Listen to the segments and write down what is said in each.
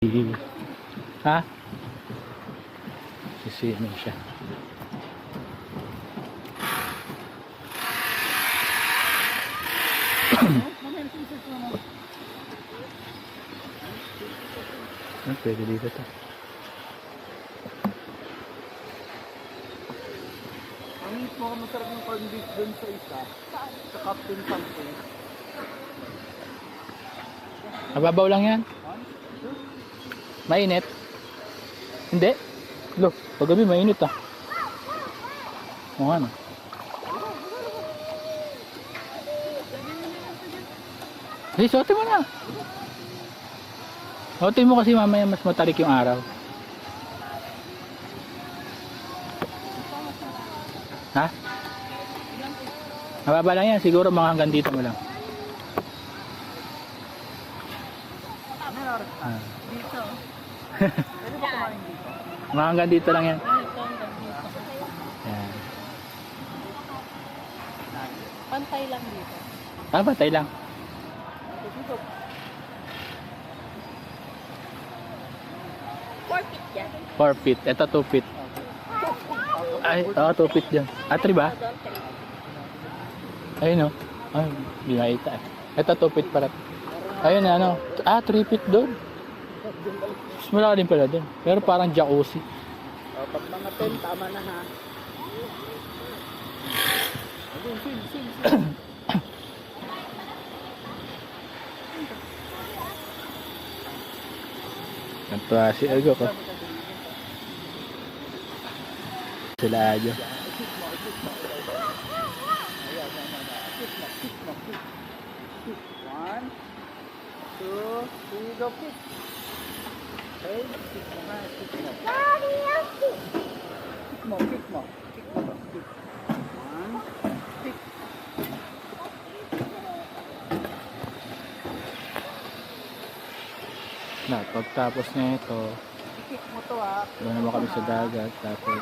Ha? Sisimin siya. Pwede dito to. Ang mismo ka masarap ng corned beef dun sa isa. Sa Captain something. Mababaw lang yan. Mainit. Hindi. Look, paggabi mainit ah. O ano? Hey, suotin mo na. Suotin mo kasi mamaya mas matalik yung araw. Ha? Mababa lang yan. Siguro mga hanggang dito mo lang. Ah. Dito. Pwede ba kumain dito? Mga hanggang dito lang yan. Yan. Pantay lang dito. Ah, patay lang. Dito. 4 feet yan. 4 feet. Ito 2 feet. Ay, 2 feet dyan. Ah, 3 ba? Ayun o. Ay, hindi nakita eh. Ito 2 feet para. Ayun ano. Ah, 3 feet doon. Mas malalim pala doon. Pero parang jacuzzi. Pag mga 10, tama na ha. Ayun, sim. Ito si Ergo ko. Sila aja. One, two, three, go kick. Okay, kick mo ha, kick mo. Kick mo. Kick. One, kick. Na, pagtapos na ito, Kick mo to ha. doon naman kami sa dagat. Tapos,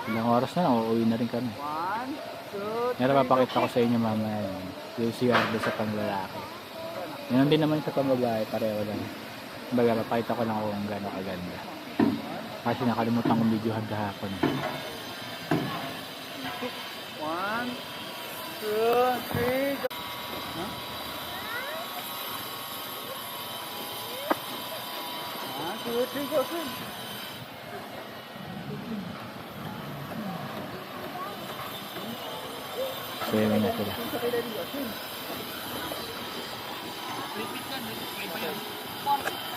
ilang oras na lang, uuwi na rin kami. One, two, three, Ngayon papakita ko sa inyo mamaya yung CR doon sa panglalaki. Yan din naman sa pambabae, pareho lang. Kumbaga, papakita ko lang kung gano'ng kaganda. Kasi nakalimutan kong video hapon. One, two, three, go. Huh? One, two, three, go. Swim. Swimming na sila. Swim sa kailan, swim. Repeat yan. May ba yan?